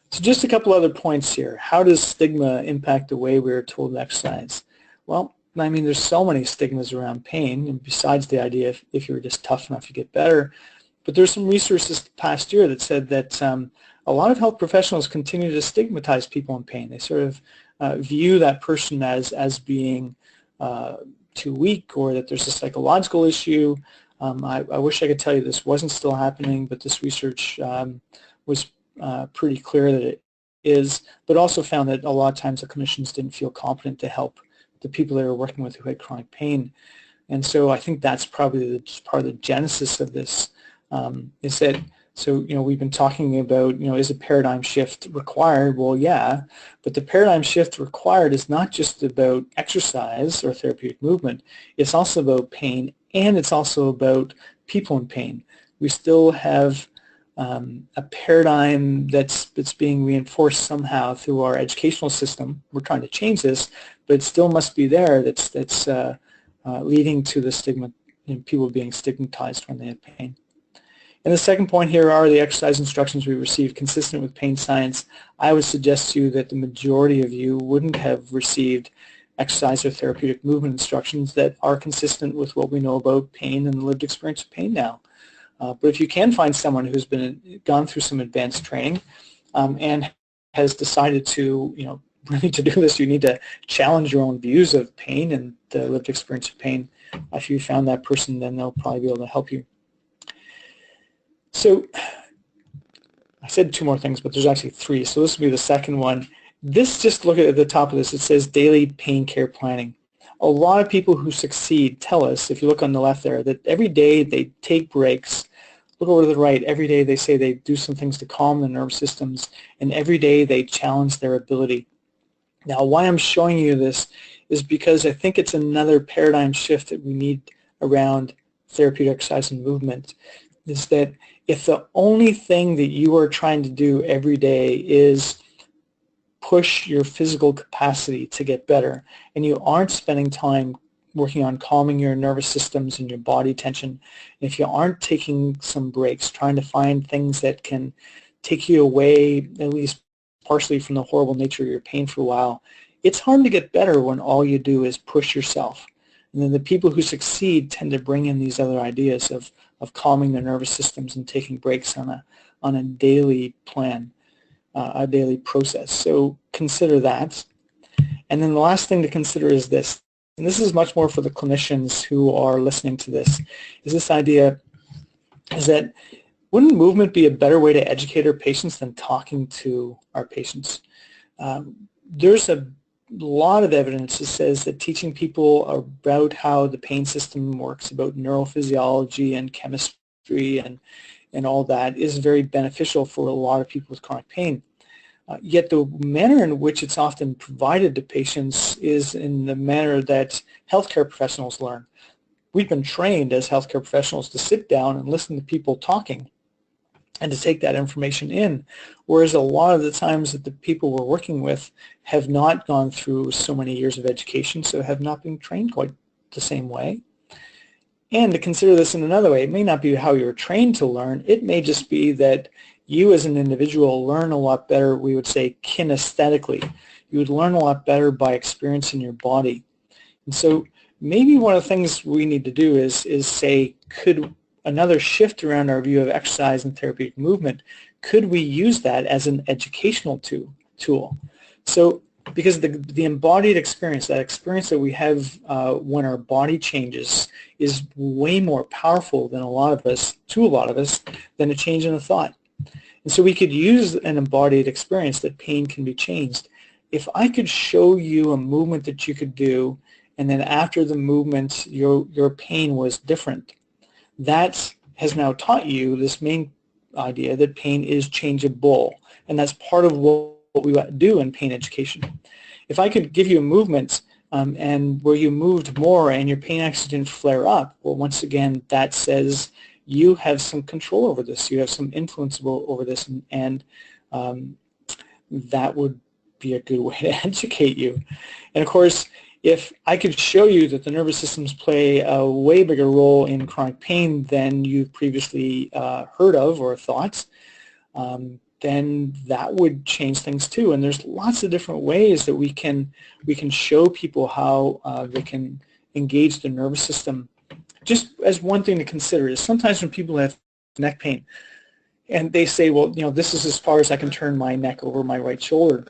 So just a couple other points here. How does stigma impact the way we're told to exercise? Well, I mean, there's so many stigmas around pain, and besides the idea if you're just tough enough, you get better. But there's some research this past year that said that a lot of health professionals continue to stigmatize people in pain. They sort of view that person as being too weak, or that there's a psychological issue. I wish I could tell you this wasn't still happening, but this research was pretty clear that it is, but also found that a lot of times the clinicians didn't feel competent to help the people they were working with who had chronic pain. And so I think that's probably part of the genesis of this, is that, so, you know, we've been talking about, you know, is a paradigm shift required? Well, yeah, but the paradigm shift required is not just about exercise or therapeutic movement. It's also about pain, and it's also about people in pain. We still have a paradigm that's being reinforced somehow through our educational system. We're trying to change this, but it still must be there. That's leading to the stigma, you know, people being stigmatized when they have pain. And the second point here, are the exercise instructions we receive consistent with pain science? I would suggest to you that the majority of you wouldn't have received exercise or therapeutic movement instructions that are consistent with what we know about pain and the lived experience of pain now. But if you can find someone who's gone through some advanced training and has decided to, you know, really to do this, you need to challenge your own views of pain and the lived experience of pain. If you found that person, then they'll probably be able to help you. So I said 2 more things, but there's actually 3. So this will be the second one. This, just look at the top of this, it says daily pain care planning. A lot of people who succeed tell us, if you look on the left there, that every day they take breaks. Look over to the right. Every day they say they do some things to calm the nerve systems, and every day they challenge their ability. Now, why I'm showing you this is because I think it's another paradigm shift that we need around therapeutic exercise and movement, is that if the only thing that you are trying to do every day is push your physical capacity to get better, and you aren't spending time working on calming your nervous systems and your body tension, if you aren't taking some breaks, trying to find things that can take you away, at least partially, from the horrible nature of your pain for a while, it's hard to get better when all you do is push yourself. And then the people who succeed tend to bring in these other ideas of calming their nervous systems and taking breaks on a daily plan, a daily process. So consider that. And then the last thing to consider is this, and this is much more for the clinicians who are listening to this, is this idea is that wouldn't movement be a better way to educate our patients than talking to our patients? There's a lot of evidence that says that teaching people about how the pain system works, about neurophysiology and chemistry and all that is very beneficial for a lot of people with chronic pain. Yet the manner in which it's often provided to patients is in the manner that healthcare professionals learn. We've been trained as healthcare professionals to sit down and listen to people talking and to take that information in, whereas a lot of the times that the people we're working with have not gone through so many years of education, so have not been trained quite the same way. And to consider this in another way, it may not be how you're trained to learn, it may just be that you as an individual learn a lot better, we would say kinesthetically. You would learn a lot better by experiencing your body. And so maybe one of the things we need to do is say, could another shift around our view of exercise and therapeutic movement, could we use that as an educational tool? So because the embodied experience, that experience that we have when our body changes is way more powerful than to a lot of us, than a change in a thought. And so we could use an embodied experience that pain can be changed. If I could show you a movement that you could do, and then after the movement your pain was different, that has now taught you this main idea that pain is changeable, and that's part of what we do in pain education. If I could give you a movement and where you moved more and your pain actually didn't flare up, well, once again, that says you have some control over this, you have some influence over this, and that would be a good way to educate you. And of course, if I could show you that the nervous systems play a way bigger role in chronic pain than you've previously heard of or thought, then that would change things too. And there's lots of different ways that we can show people how they can engage the nervous system. Just as one thing to consider is sometimes when people have neck pain and they say, well, this is as far as I can turn my neck over my right shoulder.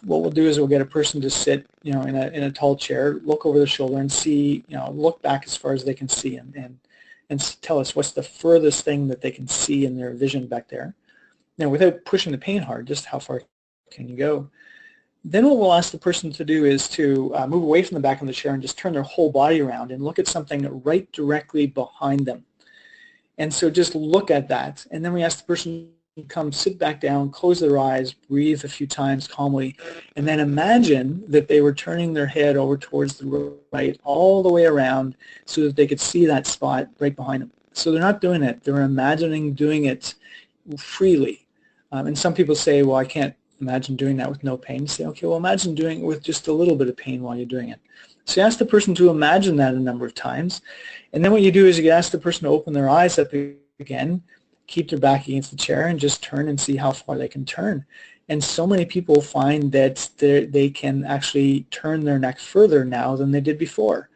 What we'll do is we'll get a person to sit, in a tall chair, look over their shoulder and see, look back as far as they can see and tell us what's the furthest thing that they can see in their vision back there. Now, without pushing the pain hard, just how far can you go? Then what we'll ask the person to do is to move away from the back of the chair and just turn their whole body around and look at something right directly behind them. And so just look at that. And then we ask the person to come sit back down, close their eyes, breathe a few times calmly, and then imagine that they were turning their head over towards the right all the way around so that they could see that spot right behind them. So they're not doing it. They're imagining doing it freely. And some people say, well, I can't imagine doing that with no pain. You say, okay, well, imagine doing it with just a little bit of pain while you're doing it. So you ask the person to imagine that a number of times. And then what you do is you ask the person to open their eyes up again, keep their back against the chair, and just turn and see how far they can turn. And so many people find that they can actually turn their neck further now than they did before.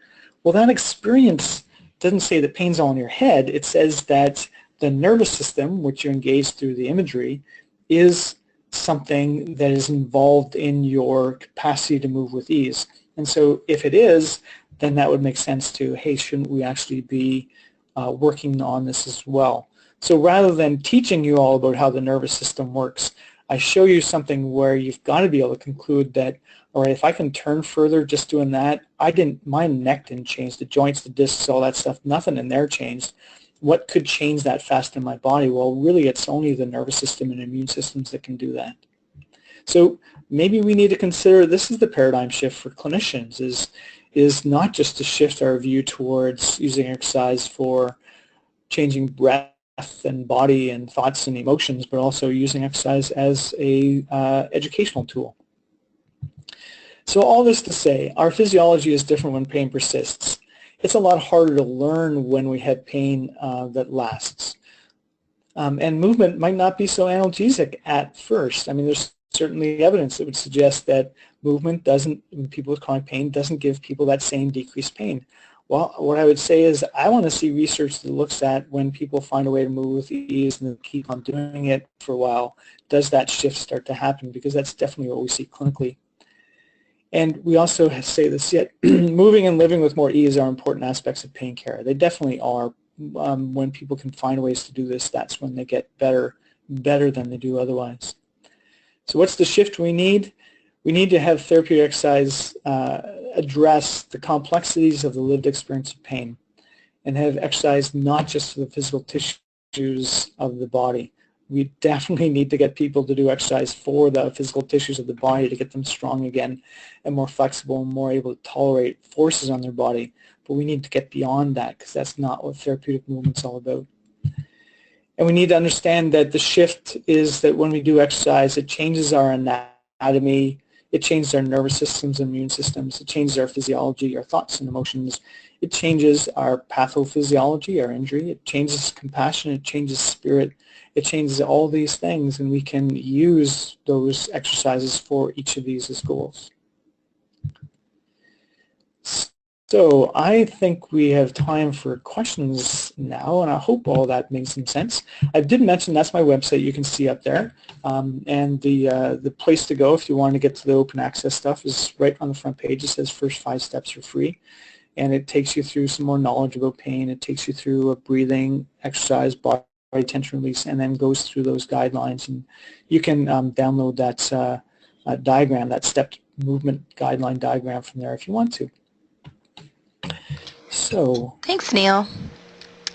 Well, that experience doesn't say that pain's all in your head. It says that the nervous system, which you engage through the imagery, is something that is involved in your capacity to move with ease. And so if it is, then that would make sense to, hey, shouldn't we actually be working on this as well? So rather than teaching you all about how the nervous system works, I show you something where you've got to be able to conclude that, all right, if I can turn further just doing that, my neck didn't change, the joints, the discs, all that stuff, nothing in there changed. What could change that fast in my body? Well, really, it's only the nervous system and immune systems that can do that. So maybe we need to consider this is the paradigm shift for clinicians, is not just to shift our view towards using exercise for changing breath and body and thoughts and emotions, but also using exercise as a educational tool. So all this to say, our physiology is different when pain persists. It's a lot harder to learn when we have pain that lasts. And movement might not be so analgesic at first. I mean, there's certainly evidence that would suggest that movement doesn't, in people with chronic pain, doesn't give people that same decreased pain. Well, what I would say is I want to see research that looks at when people find a way to move with ease and keep on doing it for a while, does that shift start to happen? Because that's definitely what we see clinically. And we also say this yet, moving and living with more ease are important aspects of pain care. They definitely are. When people can find ways to do this, that's when they get better than they do otherwise. So what's the shift we need? We need to have therapeutic exercise address the complexities of the lived experience of pain, and have exercise not just for the physical tissues of the body. We definitely need to get people to do exercise for the physical tissues of the body to get them strong again and more flexible and more able to tolerate forces on their body. But we need to get beyond that, because that's not what therapeutic movement's all about. And we need to understand that the shift is that when we do exercise, it changes our anatomy, it changes our nervous systems and immune systems, it changes our physiology, our thoughts and emotions, it changes our pathophysiology, our injury, it changes compassion, it changes spirit, it changes all these things, and we can use those exercises for each of these as goals. So I think we have time for questions now, and I hope all that makes some sense. I did mention that's my website you can see up there, and the place to go if you want to get to the open access stuff is right on the front page. It says first 5 steps are free, and it takes you through some more knowledge about pain. It takes you through a breathing, exercise, body tension release, and then goes through those guidelines. And you can download that diagram, that stepped movement guideline diagram from there if you want to. So,
thanks, Neil.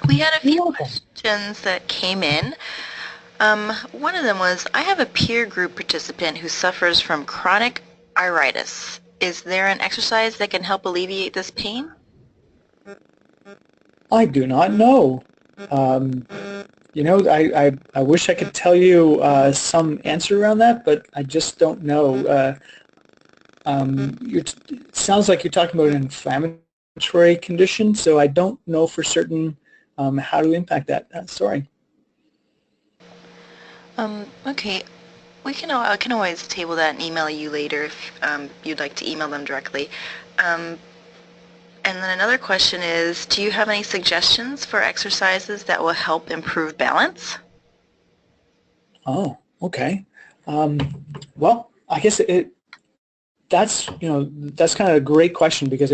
We had a few questions that came in. One of them was, I have a peer group participant who suffers from chronic iritis. Is there an exercise that can help alleviate this pain?
I do not know. You know, I wish I could tell you some answer around that, but I just don't know. It sounds like you're talking about an inflammatory condition, so I don't know for certain how to impact that. Sorry.
Okay. I can always table that and email you later if you'd like to email them directly. And then another question is, do you have any suggestions for exercises that will help improve balance?
Oh, okay. Well, I guess that's kind of a great question, because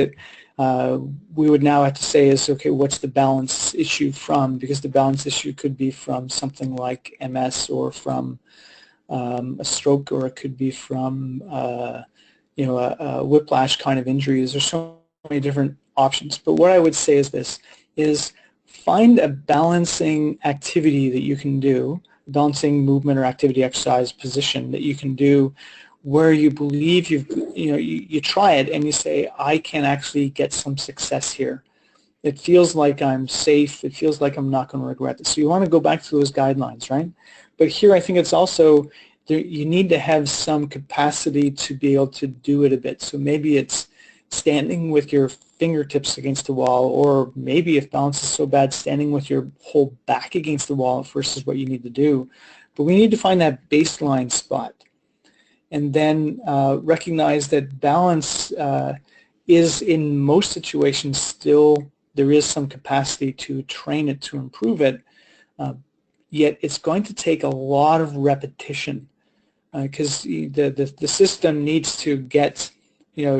we would now have to say is, okay, what's the balance issue from? Because the balance issue could be from something like MS, or from a stroke, or it could be from a whiplash kind of injuries. There's so many different options. But what I would say is this, is find a balancing activity that you can do, balancing movement or activity exercise position that you can do, where you believe you try it and you say, I can actually get some success here. It feels like I'm safe. It feels like I'm not going to regret this. So you want to go back to those guidelines, right? But here I think it's also, you need to have some capacity to be able to do it a bit. So maybe it's standing with your fingertips against the wall, or maybe if balance is so bad, standing with your whole back against the wall first is what you need to do. But we need to find that baseline spot. And then recognize that balance is, in most situations, still there is some capacity to train it, to improve it, yet it's going to take a lot of repetition, because the system needs to get,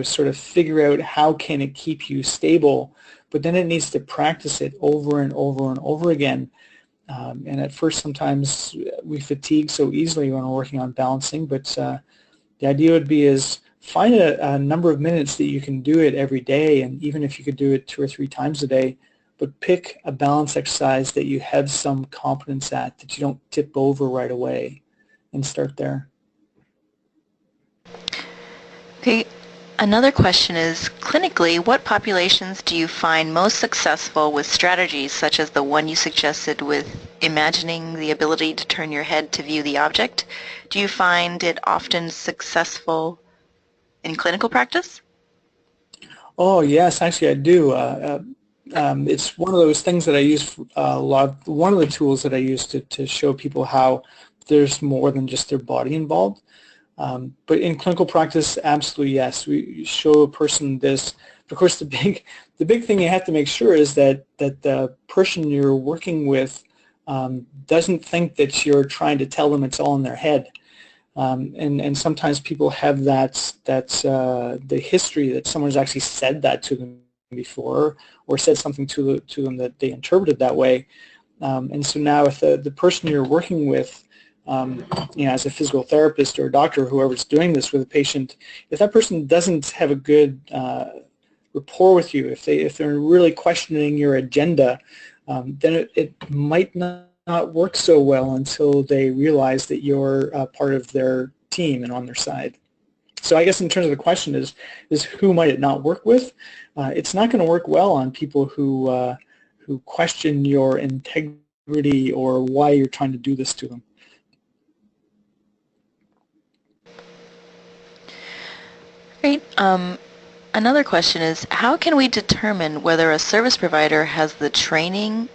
sort of figure out how can it keep you stable, but then it needs to practice it over and over and over again. And at first, sometimes we fatigue so easily when we're working on balancing, but the idea would be is find a number of minutes that you can do it every day, and even if you could do it 2 or 3 times a day, but pick a balance exercise that you have some competence at, that you don't tip over right away, and start there.
Okay. Another question is, clinically, what populations do you find most successful with strategies such as the one you suggested with imagining the ability to turn your head to view the object? Do you find it often successful in clinical practice?
Oh, yes, actually I do. It's one of those things that I use a lot. One of the tools that I use to show people how there's more than just their body involved. But in clinical practice, absolutely yes. We show a person this. Of course, the big thing you have to make sure is that the person you're working with doesn't think that you're trying to tell them it's all in their head. And sometimes people have the history that someone's actually said that to them before, or said something to them that they interpreted that way. And so now if the person you're working with as a physical therapist or a doctor, whoever's doing this with a patient, if that person doesn't have a good rapport with you, if they're really questioning your agenda, then it might not work so well until they realize that you're part of their team and on their side. So I guess in terms of the question is who might it not work with? It's not going to work well on people who question your integrity or why you're trying to do this to them.
Great. Another question is, how can we determine whether a service provider has the training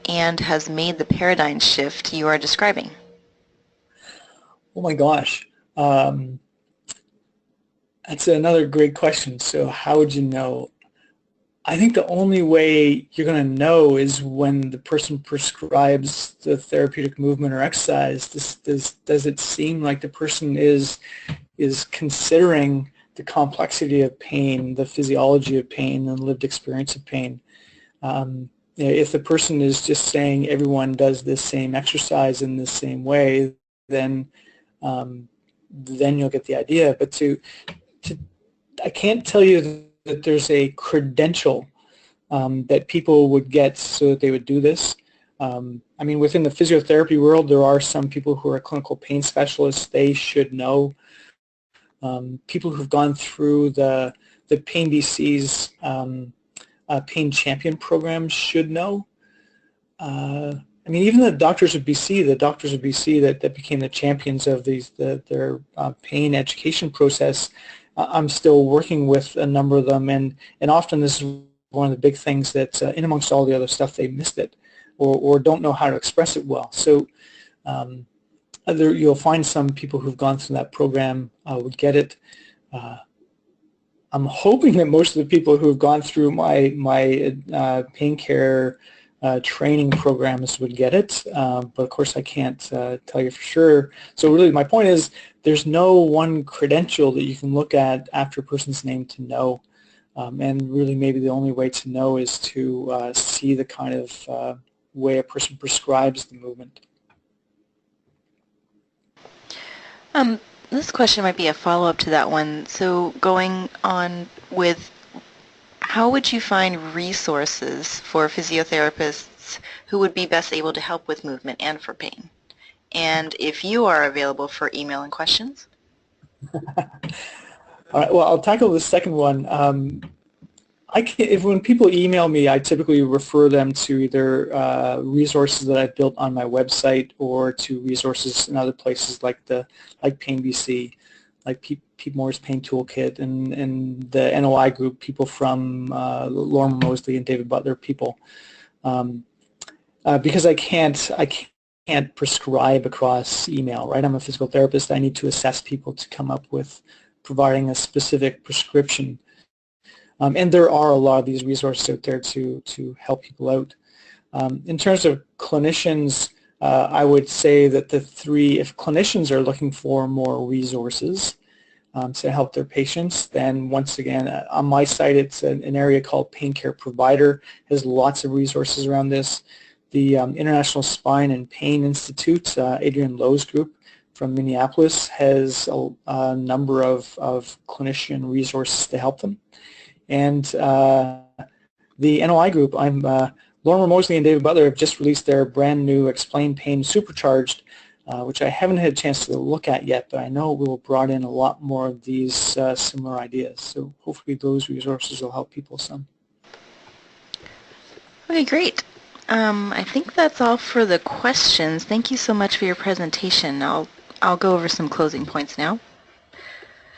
and has made the paradigm shift you are describing?
Oh my gosh. That's another great question. So how would you know? I think the only way you're going to know is when the person prescribes the therapeutic movement or exercise. Does it seem like the person is considering the complexity of pain, the physiology of pain, and lived experience of pain? If the person is just saying everyone does this same exercise in the same way, then you'll get the idea. But I can't tell you that there's a credential that people would get so that they would do this. I mean, within the physiotherapy world, there are some people who are clinical pain specialists. They should know. People who've gone through the Pain BC's Pain Champion program should know. I mean, even the doctors of BC that became the champions of their pain education process, I'm still working with a number of them, and often this is one of the big things that in amongst all the other stuff, they missed it or don't know how to express it well. So you'll find some people who've gone through that program would get it. I'm hoping that most of the people who have gone through my pain care training programs would get it, but of course I can't tell you for sure. So really my point is there's no one credential that you can look at after a person's name to know, and really maybe the only way to know is to see the kind of way a person prescribes the movement.
This question might be a follow-up to that one. So going on with, how would you find resources for physiotherapists who would be best able to help with movement and for pain? And if you are available for email and questions?
All right, well, I'll tackle the second one. When people email me, I typically refer them to either resources that I've built on my website or to resources in other places like Pain BC, like Pete Moore's Pain Toolkit, and the NOI group, people from Lorimer Moseley and David Butler people, because I can't prescribe across email, right? I'm a physical therapist. I need to assess people to come up with providing a specific prescription. And there are a lot of these resources out there to help people out. In terms of clinicians, I would say that if clinicians are looking for more resources to help their patients, then once again, on my site, it's an area called Pain Care Provider. It has lots of resources around this. The International Spine and Pain Institute, Adrian Lowe's group from Minneapolis, has a number of clinician resources to help them. And the NOI group, Lorimer Moseley and David Butler have just released their brand new Explain Pain Supercharged, which I haven't had a chance to look at yet, but I know we will brought in a lot more of these similar ideas. So hopefully those resources will help people some.
Okay, great. I think that's all for the questions. Thank you so much for your presentation. I'll go over some closing points now.